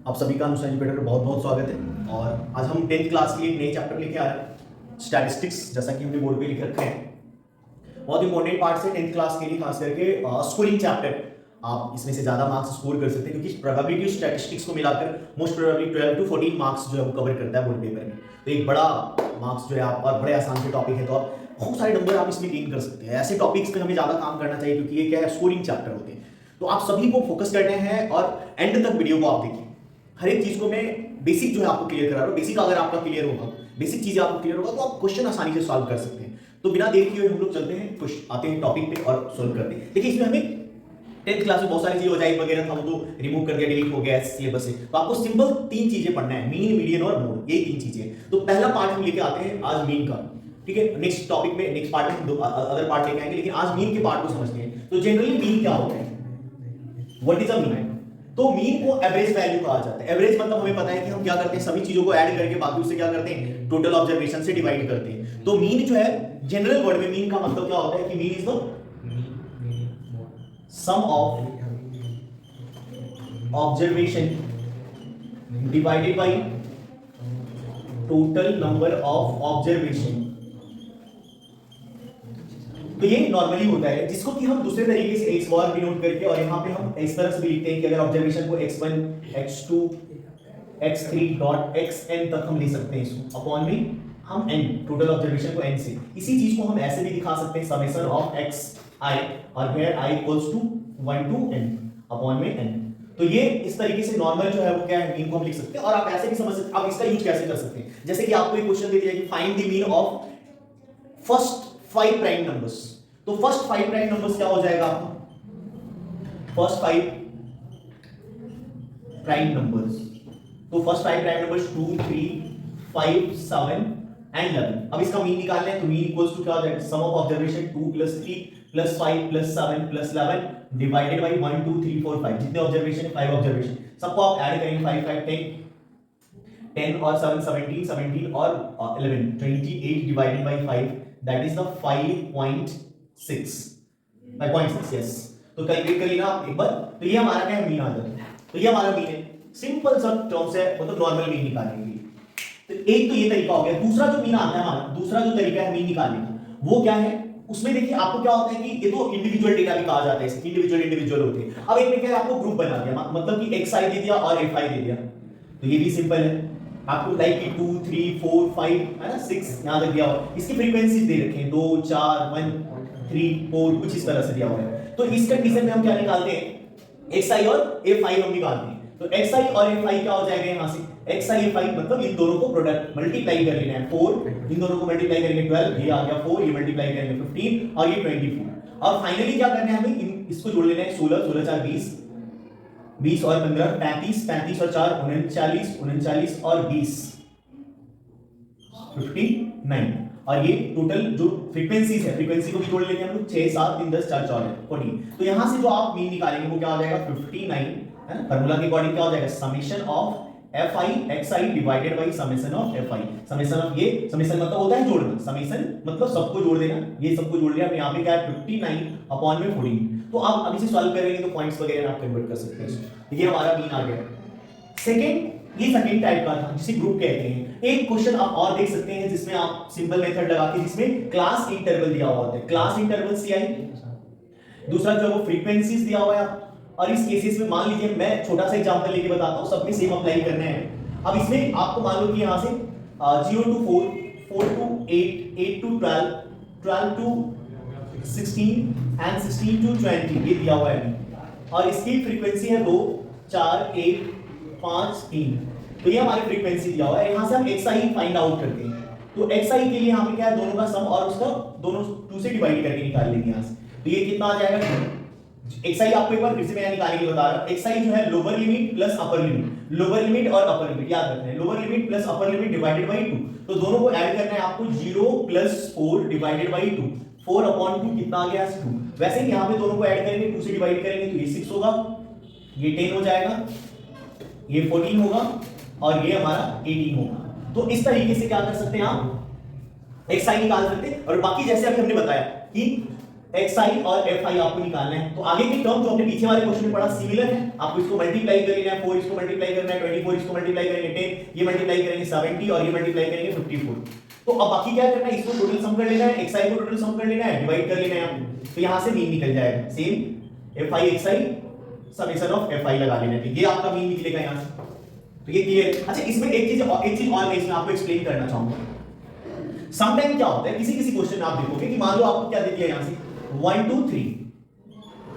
आप सभी का अनुसार एजुकेटर में बहुत बहुत स्वागत है। और आज हम 10th क्लास के लिए एक नए चैप्टर लेके आ रहे हैं, स्टैटिस्टिक्स। जैसा कि हमने बोर्ड पे लिख रखे हैं, बहुत इंपॉर्टेंट पार्ट है 10th क्लास के लिए, खास करके स्कोरिंग चैप्टर। आप इसमें से ज्यादा मार्क्स स्कोर कर सकते हैं, क्योंकि प्रोबेबिलिटी और स्टैटिस्टिक्स को मिलाकर मोस्ट प्रोबेबली 12 to 14 मार्क्स जो है वो कवर करता है बोर्ड पेपर में। तो एक बड़ा मार्क्स जो है आप, और बड़े आसान से टॉपिक है, तो आप बहुत सारे नंबर आप इसमें गेन कर सकते हैं। ऐसे टॉपिक्स पे हमें ज्यादा काम करना चाहिए, क्योंकि ये क्या है, स्कोरिंग चैप्टर होते हैं। तो आप सभी को फोकस करने हैं और एंड तक वीडियो को आप देखिए। हर एक चीज को मैं बेसिक जो है आपको क्लियर करा रहा हूं। बेसिक अगर आपका क्लियर होगा, बेसिक चीजें आपको क्लियर होगा, तो आप क्वेश्चन आसानी से सॉल्व कर सकते हैं। तो बिना देर किए हम लोग चलते हैं, कुछ आते हैं टॉपिक पे और सॉल्व करते हैं। देखिए, इसमें हमें 10th क्लास में बहुत सारी चीजें ओजाइक वगैरह था, वो तो रिमूव कर दिया, डिलीट हो गया सिलेबस से। तो आपको सिंपल तीन चीजें पढ़ना है, मीन, मीडियन और मोड, ये तीन चीजें। तो पहला पार्ट हम लेके आते हैं आज मीन का, ठीक है। नेक्स्ट टॉपिक में, नेक्स्ट पार्ट में अदर पार्ट लेके आएंगे, लेकिन आज मीन के पार्ट को समझते हैं। तो जनरली मीन क्या होता है, व्हाट इज अ मीन? तो मीन को एवरेज वैल्यू कहा जाता है। एवरेज मतलब हमें पता है कि हम क्या करते हैं, सभी चीजों को ऐड करके बाकी उससे क्या करते हैं, टोटल ऑब्जर्वेशन से डिवाइड करते हैं। तो मीन जो है, जनरल वर्ड में मीन का मतलब क्या होता है कि mean is the sum of observation divided by total number of observation. तो ये नॉर्मली होता है, जिसको कि हम दूसरे तरीके से x बार डिनोट करके, और यहाँ पे हम इस तरह से भी लिखते हैं कि अगर ऑब्जर्वेशन को x1 x2 x3 dot xn तक हम ले सकते हैं, इसको अपॉन में हम n, टोटल ऑब्जर्वेशन को n से। इसी चीज को हम ऐसे भी दिखा सकते हैं, समेशन ऑफ xi, और here i equals to 1 to n upon में n। तो ये इस तरीके से नॉर्मल जो है वो क्या है, मीन को हम लिख सकते हैं। और आप ऐसे भी समझ सकते हैं, आप इसका यूज कैसे कर सकते हैं। जैसे कि आपको एक क्वेश्चन दे दिया कि find the mean of first 5 prime numbers. तो फर्स्ट 5 प्राइम नंबर्स क्या हो जाएगा आपका, फर्स्ट 5 प्राइम नंबर्स। तो फर्स्ट 5 प्राइम नंबर्स 2 3 5 7 एंड 11। अब इसका मीन निकालना है, तो मीन इक्वल्स टू क्या हो जाएगा, सम ऑफ ऑब्जर्वेशन 2 + 3 + 5 + 7 + 11 डिवाइडेड बाय 1 2 3 4 5। जितने ऑब्जर्वेशन, 5 ऑब्जर्वेशन, सबको आप ऐड करेंगे, 5 5 10 और 7 17 17 और 11 28 divided by 5, that is the 5.6 yes. तो कैलकुलेट कर लेना आप एक बार। तो ये हमारा क्या है, मीन आ जाता है। तो ये हमारा मीन है, सिंपल सा टर्म्स है, मतलब नॉर्मल मीन निकालने के लिए। तो एक तो ये तरीका हो गया। दूसरा जो मीन आता है हमारा, दूसरा जो तरीका है मीन निकालने का, वो क्या है, उसमें देखिए आपको क्या होता है कि ये तो इंडिविजुअल डेटा भी कहा जाता है, इंडिविजुअल होते हैं। अब एक में क्या है, आपको ग्रुप बना दिया, मतलब कि xi दे दिया और fi दे दिया। तो ये भी सिंपल है, आपको लाइक कि 2 3 4 5 है ना, 6 यहां तक दिया हुआ। इसकी फ्रीक्वेंसीज दे रखे हैं 2 4 1 3 4, कुछ इस तरह से दिया हुआ है। तो इस कंडीशन में हम क्या निकालते हैं, xi और fi हम निकालते हैं। तो xi और fi क्या हो जाएगा यहां से, xi fi मतलब इन दोनों को प्रोडक्ट मल्टीप्लाई कर लेना है, 4 इन दोनों को मल्टीप्लाई करेंगे 12, ये आ गया 4, ये मल्टीप्लाई करेंगे 15 और ये 24। और फाइनली क्या करना है हमें, इसको जोड़ लेना है 16 16 4 20, 20 और 15 35, 35 और 4 39, 39 और 20 59। और ये टोटल जो फ्रीक्वेंसीज है, फ्रीक्वेंसी को भी जोड़ लेंगे हम लोग, 6 7 3 10 4 4 14। तो यहां से जो आप मीन निकालेंगे वो क्या हो जाएगा, 59 है ना। फार्मूला के अकॉर्डिंग क्या हो जाएगा, summation of fi xi divided by summation of fi। Summation of, ये समेशन मतलब होता है जोड़ना, समेशन मतलब सबको जोड़ देना, ये सबको जोड़ लिया। अब यहां पे क्या है, 59 अपॉन में 14। तो आप अब इसे सॉल्व करेंगे तो पॉइंट्स वगैरह आप कन्वर्ट कर सकते हैं। ये हमारा मीन आ गया। सेकंड, ये सेकंड टाइप का था, जिसे ग्रुप कहते हैं। एक क्वेश्चन आप और देख सकते हैं, जिसमें आप सिंपल मेथड लगा के, जिसमें क्लास इंटरवल दिया हुआ होता है, क्लास इंटरवल ci। दूसरा जो है वो फ्रीक्वेंसीज दिया हुआ है। और इस केसेस में मान लीजिए, मैं छोटा सा एग्जांपल लेके बताता हूं, सब में सेम अप्लाई करना है। अब इसमें आपको मान लो कि यहां से 0 to 4 4 to 8 8 to 12 12 to 16 and 16 to 20 ये दिया हुआ है। और इसकी फ्रीक्वेंसी है 2 4 1 5 3। तो ये हमारी फ्रीक्वेंसी दिया हुआ है। यहां से हम xi फाइंड आउट करते हैं। तो xi के लिए यहां पे क्या है, दोनों का सम और उसका दोनों 2 से डिवाइड करके निकाल लेंगे यहां से। तो ये कितना आ जाएगा, xi आपको एक बार फिर से मैं निकालने के लिए बता रहा हूं। xi जो है lower limit plus upper limit, lower limit और अपर लिमिट याद रखना है, lower limit plus upper limit divided by 2। तो दोनों को ऐड करना है आपको, 0 + 4 डिवाइडेड बाय 2, 4 अपॉन 2 कितना आ गया, 2। वैसे ही यहां पे दोनों को ऐड करेंगे, 2 से डिवाइड करेंगे तो ये 6 होगा, ये 10 हो जाएगा, ये 14 होगा और ये हमारा 18 होगा। तो इस तरीके से क्या कर सकते हैं आप, xi निकाल सकते हैं। और बाकी जैसे अभी हमने बताया कि xi और fi आपको निकालना है। तो आगे की टर्म जो हमने पीछे वाले क्वेश्चन में पढ़ा सिमिलर है, आपको इसको मल्टीप्लाई कर लेना है, 4 इसको मल्टीप्लाई करना है, 24 इसको मल्टीप्लाई करेंगे 10, ये मल्टीप्लाई करेंगे 70 और ये मल्टीप्लाई करेंगे 54। तो अब बाकी क्या करना है, इसको टोटल सम कर लेना है, xi को टोटल सम कर लेना है, डिवाइड कर लेना है आपको, तो यहां से मीन निकल जाएगा। Same fi xi summation of fi लगा लेना है, ये आपका मीन निकलेगा यहां से। तो ये क्लियर। अच्छा इसमें एक चीज और मैं इसमें आपको एक्सप्लेन करना चाहूंगा। समटाइम क्या होता है, किसी किसी क्वेश्चन में आप देखोगे कि मान लो आपको क्या दे दिया यहां से 1 2 3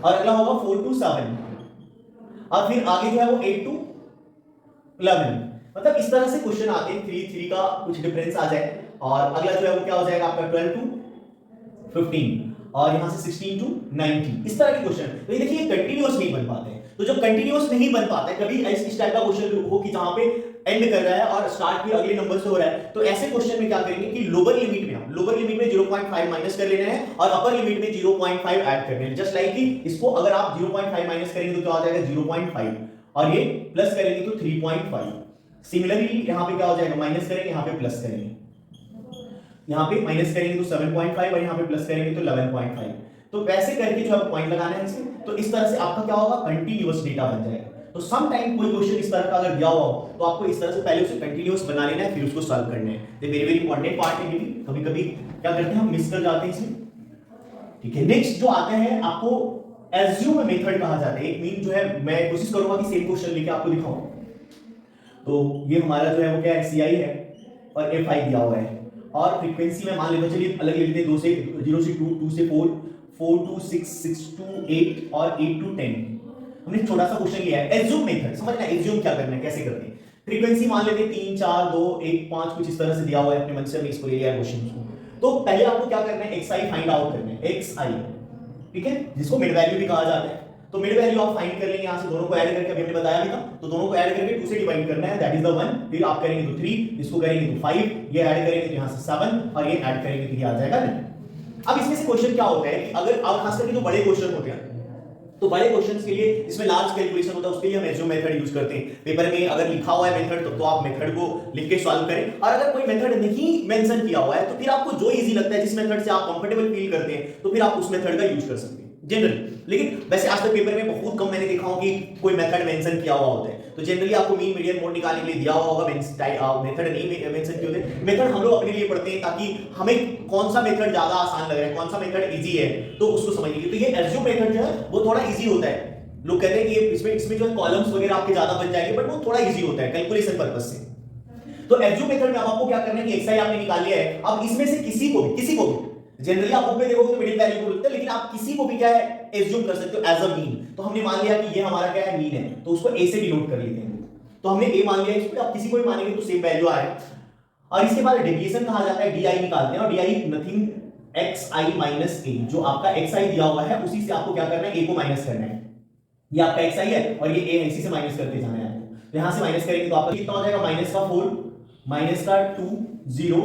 और अगला होगा 4 2 7 और फिर आगे जो है वो 8 2 11, मतलब इस तरह से क्वेश्चन आते हैं 3 3 का कुछ डिफरेंस आ जाए और अगला जो है वो क्या हो जाएगा आपका 12 टू 15 और यहां से 16 टू 19, इस तरह के क्वेश्चन। तो ये देखिए कंटीन्यूअस नहीं बन पाते हैं। तो जब कंटीन्यूअस नहीं बन पाता है, कभी इस टाइप का क्वेश्चन हो कि जहां पे एंड कर रहा है और स्टार्ट भी अगले नंबर से हो रहा है, तो ऐसे क्वेश्चन में क्या करेंगे कि लोअर लिमिट में 0.5 माइनस कर लेना है और अपर लिमिट में 0.5 ऐड कर लेना है। जस्ट लाइक कि इसको अगर आप 0.5 माइनस करेंगे तो क्या हो जाएगा 0.5 और ये प्लस करेंगे तो 3.5। सिमिलरली यहां पे क्या हो जाएगा, माइनस करेंगे यहां पे प्लस करेंगे, यहां पे माइनस करेंगे तो 7.5 और यहां पे प्लस करेंगे तो 11.5। तो वैसे करके जो है पॉइंट लगाना है इसमें, तो इस तरह से आपका क्या होगा कंटीन्यूअस डेटा बन जाएगा। तो सम टाइम कोई क्वेश्चन इस तरह का अगर दिया हुआ हो तो आपको इस तरह से पहले उसे कंटीन्यूअस बना लेना है, फिर उसको सॉल्व करना है। ये वेरी वेरी इंपॉर्टेंट पार्ट है, ये भी कभी-कभी क्या करते हैं हम मिस कर जाते हैं इसमें। ठीक है, नेक्स्ट जो आता है आपको एज्यूम मेथड कहा जाता है। एक मीन जो है मैं कोशिश करूंगा कि सेम क्वेश्चन लेके आपको दिखाऊं। तो ये हमारा जो है वो क्या है ci है और fi दिया हुआ है और फ्रीक्वेंसी में मान लेते हैं, चलिए अलग ले लेते हैं, 2 से 0 से 2, 2 से 4, 4 to 6, 6 to 8 और 8 to 10। हमने छोटा सा क्वेश्चन लिया है एज्यूम मेथड। समझना एज्यूम क्या करना है, कैसे करते हैं। फ्रीक्वेंसी मान लेते हैं 3 4 2 1 5 कुछ इस तरह से दिया हुआ है, अपने मन से हमने इसको ले लिया क्वेश्चन को। तो पहले आपको क्या करना है, xi फाइंड आउट करना है, xi, ठीक है, जिसको मिड वैल्यू भी कहा जाता है। तो मिड वैल्यू आप फाइंड कर लेंगे, यहां से दोनों को ऐड करके अभी हमने बताया भी था, तो दोनों को ऐड करके 2 से डिवाइड करना है, दैट इज द 1। फिर आप करेंगे तो 3, इसको करेंगे तो 5, ये ऐड करेंगे तो यहां से 7 और ये ऐड करेंगे तो ये आ जाएगा 9। अब इसमें से क्वेश्चन क्या होता है कि अगर आप खास करके जो बड़े क्वेश्चन होते हैं, तो बड़े क्वेश्चंस के लिए इसमें लार्ज कैलकुलेशन होता है, उसके लिए हम एज्यूम मेथड यूज करते हैं। पेपर में अगर लिखा हुआ है मेथड तो आप मेथड को लिख के सॉल्व करें, और अगर कोई मेथड नहीं मेंशन किया हुआ है तो फिर आपको जो इजी लगता है, जिस मेथड से आप कंफर्टेबल फील करते हैं, तो फिर आप उस मेथड का यूज कर सकते हैं जनरली। लेकिन वैसे आज तक पेपर में बहुत कम मैंने देखा हूं कि कोई मेथड मेंशन किया हुआ होता है। तो जनरली आपको मीन मीडियन मोड निकालने के लिए दिया हुआ होगा, मेथड नहीं मेंशन किए होते। मेथड हम लोग अपने लिए पढ़ते हैं ताकि हमें कौन सा मेथड ज्यादा आसान लग रहा है, कौन सा मेथड इजी है, तो उसको समझने के लिए। तो ये एज्यूम मेथड जो है वो थोड़ा इजी होता है। लोग कहते हैं कि इसमें जो है कॉलम्स वगैरह आपके ज्यादा बन जाएंगे, बट वो थोड़ा इजी होता है कैलकुलेशन पर्पस से। तो एज्यूम मेथड में अब आपको क्या करना है कि xi आपने निकाल लिया है। अब इसमें से किसी को भी जनरली आप बुक में देखोगे तो मिडिल वैल्यू को लिखते हैं, लेकिन आप किसी को भी क्या है एज्यूम कर सकते हो एज अ मीन। तो हमने मान लिया कि ये हमारा क्या है मीन है, तो उसको a से डिनोट कर लेते हैं। तो हमने a मान लिया, इसको आप किसी को भी मानेंगे तो सेम वैल्यू आए। और इसके बाद डेविएशन कहा जाता है, di निकालते हैं, और di nothing xi minus a, जो आपका xi दिया हुआ है उसी से आपको क्या करना है a को माइनस करना है। ये आपका xi है और ये a है, इसी से माइनस करते जाना है आपको। तो यहां से माइनस करेंगे तो आपका कितना हो जाएगा, माइनस का 4, माइनस का 2 0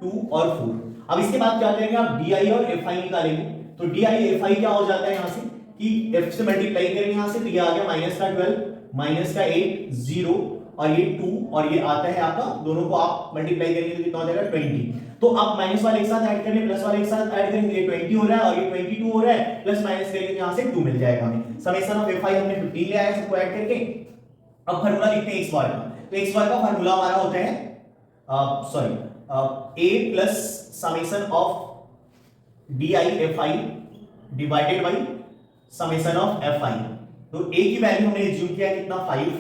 2 और 4। अब इसके बाद क्या करेंगे आप di और fi निकालेंगे। तो di fi क्या हो जाता है यहां से कि f से मल्टीप्लाई करेंगे यहां से, तो ये आ गया माइनस का 12, माइनस का 8 0 और ये 2 और ये आता है आपका, दोनों को आप मल्टीप्लाई करेंगे तो कितना हो जाएगा 20। तो आप माइनस वाले एक साथ ऐड करेंगे, प्लस वाले एक साथ ऐड करेंगे, ये 20 हो रहा है और ये 22 हो रहा है, प्लस माइनस करेंगे तो यहां से 2 मिल जाएगा हमें। समेशन ऑफ fi हमने 15 ले आया, सबको ऐड करके। अब फार्मूला लिखते हैं x बार का। तो x बार का फार्मूला हमारा होता है a plus summation of di fi divided by summation of fi। तो a की वैल्यू हमने एज्यूम किया कितना 5,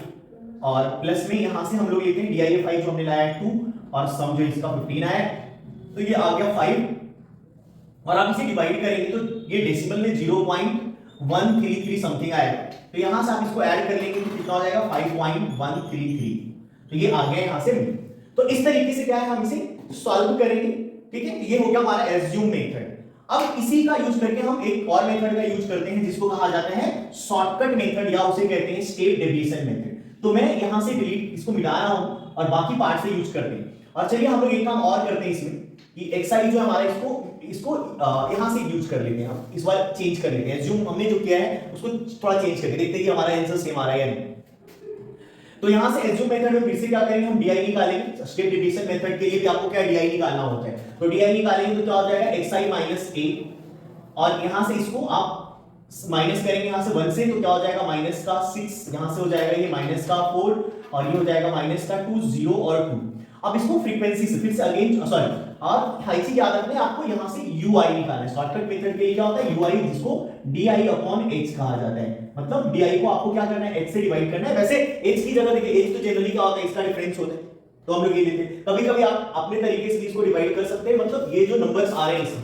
और प्लस में यहां से हम लोग लेते हैं di fi जो हमने लाया है 2, और सम जो इसका 15 आया, तो ये आ गया 5, और आप इसे डिवाइड करेंगे तो ये डेसिमल में 0.133 समथिंग आएगा। तो यहां से आप इसको ऐड कर लेंगे तो कितना हो जाएगा 5.133। तो ये आ गया यहां से। तो इस तरीके से क्या है हम इसे सॉल्व करेंगे, ठीक है। ये हो गया हमारा एज्यूम मेथड। अब इसी का यूज करके हम एक और मेथड का यूज करते हैं जिसको कहा जाता है शॉर्टकट मेथड, या उसे कहते हैं स्टेप डेविएशन मेथड। तो मैं यहां से डिलीट इसको मिटा रहा हूं और बाकी पार्ट से यूज करते हैं। और चलिए हम लोग एक काम और करते हैं इसमें कि xi जो हमारा इसको यहां से यूज कर लेते हैं, हम इस बार चेंज कर लेते हैं। एज्यूम हमने जो किया है उसको थोड़ा चेंज करके देखते हैं कि हमारा आंसर सेम आ रहा है या नहीं। तो यहां से एज्यूम मेथड में फिर से क्या करेंगे, हम di निकालेंगे। स्टेप डेविएशन मेथड के लिए भी आपको क्या di निकालना होता है। तो di निकालेंगे तो क्या हो जाएगा xi माइनस a, और यहां से इसको आप माइनस करेंगे यहां से 1 से, तो क्या हो जाएगा माइनस का 6, यहां से हो जाएगा ये माइनस का 4 और ये हो जाएगा माइनस का 2, 0 और 2। अब इसको फ्रीक्वेंसी से फिर से अगेन सॉरी, और हाई चीज याद रखना है आपको, यहां से ui निकालना है। शॉर्टकट मेथड के लिए क्या होता है ui, जिसको di अपॉन h कहा जाता है, मतलब di को आपको क्या करना है h से डिवाइड करना है। वैसे h की जगह देखिए h तो जनरली क्या होता है इसका डिफरेंस होता है, तो हम लोग ये लेते हैं। कभी कभी आप अपने तरीके से इसको डिवाइड कर सकते हैं, मतलब ये जो नंबर्स आ रहे हैं इसमें,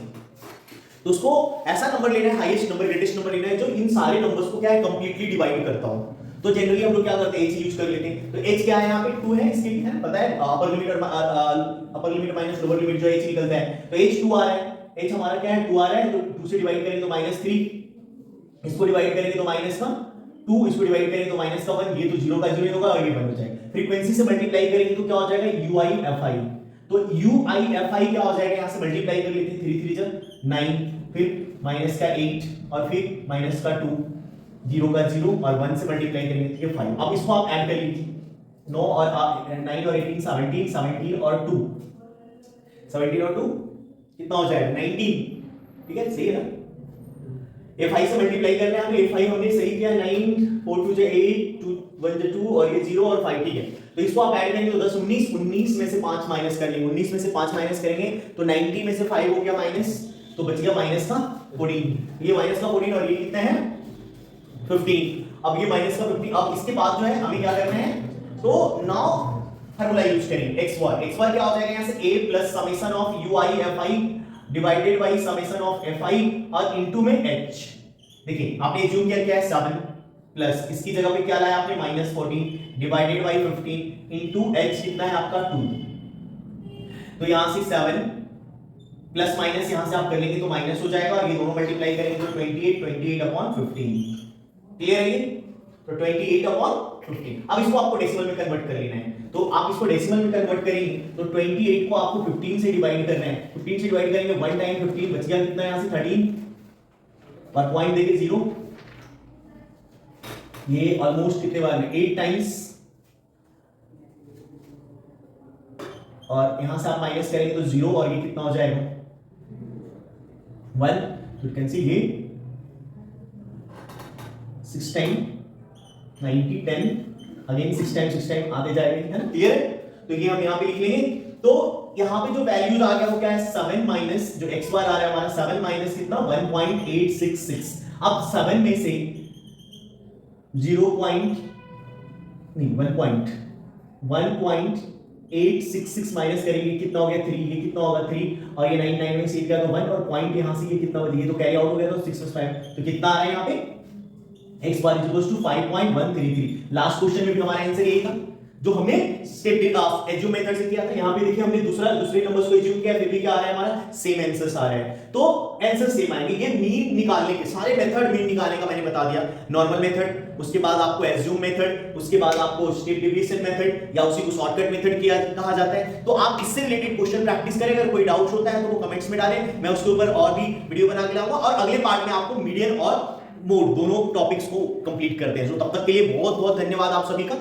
तो उसको ऐसा नंबर लेना है, हाईएस्ट नंबर ग्रेटेस्ट नंबर लेना है जो इन सारे नंबर्स को क्या है कंप्लीटली डिवाइड करता हो। तो जनरली हम लोग क्या करते हैं h यूज कर लेते हैं। तो h क्या है यहाँ पे 2 है, इसके लिए है पता है upper limit minus lower limit जो h निकलता है, तो h 2 आ रहा है, h हमारा क्या है 2 आ रहा है, तो 2 से डिवाइड करेंगे तो -3, इसको डिवाइड करेंगे तो माइनस का 2, इसको डिवाइड करेंगे तो माइनस का 1, ये तो 0 का 0 होगा और ये 1 हो जाएगा। फ्रीक्वेंसी से मल्टीप्लाई करेंगे तो क्या हो जाएगा UIFI, तो UIFI क्या हो जाएगा, यहां से मल्टीप्लाई कर लेते हैं, 3 3 जा 9, फिर माइनस का 8 और फिर माइनस का 2, 0 का 0 और 1 से मल्टीप्लाई करेंगे तो ये 5। अब इसको आप ऐड कर लीजिए, 9 और 9 और 18 17, 17 और 2 17 और 2 कितना हो जाएगा 19, ठीक है सही है ना। ये 5 से मल्टीप्लाई करना है, ये 5 हमने सही किया, 9 4 2 8 2 1 2 और ये 0 और 5, ठीक है। तो इसको आप ऐड करेंगे तो 10 19, 19 में से 5 माइनस करेंगे, 19 में से 5 माइनस करेंगे तो 90 में से 5 हो गया माइनस, तो बच गया माइनस का 14, ये माइनस का 14 और ये कितना है 15। अब ये माइनस का 15, अब इसके बाद जो है हमें क्या करना है, तो नाउ फार्मूला यूज करेंगे x बार क्या हो जाएगा यहां से a plus summation of UIFI divided by summation of FI और इनटू में h। देखिए आपने एज्यूम किया क्या है 7 प्लस इसकी जगह पे क्या लाया आपने -14 डिवाइडेड बाय 15 इनटू h कितना है आपका 2, तो यहां से 7 प्लस माइनस यहां से आप कर लेंगे तो माइनस हो जाएगा और ये दोनों मल्टीप्लाई करेंगे तो 28 अपॉन 15, क्लियर है ये, तो 28 अपॉन 15। अब इसको आपको डेसिमल में कन्वर्ट कर लेना है, तो आप इसको डेसिमल में कन्वर्ट करेंगे तो 28 को आपको 15 से डिवाइड करना है, 15 से डिवाइड करेंगे 1 टाइम 15 बच गया कितना यहां से 13 और पॉइंट देके 0, ये ऑलमोस्ट कितने बार में 8 टाइम्स, और यहां से आप माइनस करेंगे तो 0 और ये कितना हो जाएगा 1, तो यू कैन सी ये 6 टाइम 90 10 अगेन 6 टाइम आते जाएगा, है ना क्लियर है। तो ये हम यहां पे लिख लेंगे, तो यहां पे जो वैल्यूज आ गया वो क्या है 7 माइनस जो x बार आ रहा है हमारा 7 माइनस कितना 1.866। अब 7 में से 1.866 माइनस करेंगे कितना हो गया 3, ये कितना होगा 3 और ये 9 में से गया तो 1 और पॉइंट यहां से ये कितना बच गया, तो कैरी आउट हो गया तो 6 + 5, तो कितना आ रहा है यहां पे x bar equals to 5.133। Last question में भी हमारा आंसर यही था जो हमने स्टेप एज्यूम मेथड से किया था। यहां पे देखिए हमने दूसरे नंबर्स को एज्यूम किया, फिर भी क्या आ रहा है हमारा सेम आंसर्स आ रहे हैं, तो आंसर सेम आएंगे। ये मीन निकालने के सारे मेथड मीन निकालने का मैंने बता दिया, नॉर्मल मेथड, उसके बाद आपको एज्यूम मेथड, उसके बाद आपको स्टेप डेविएशन मेथड या उसी को शॉर्टकट मेथड किया कहा जाता है। तो आप इससे रिलेटेड क्वेश्चन प्रैक्टिस करें, अगर कोई डाउट होता है तो वो कमेंट्स में डालें, मैं उसके ऊपर और भी वीडियो बना के लाऊंगा और अगले पार्ट में आपको मीडियन और मोड दोनों टॉपिक्स को कंप्लीट करते हैं। तो तब तक के लिए बहुत बहुत धन्यवाद आप सभी का।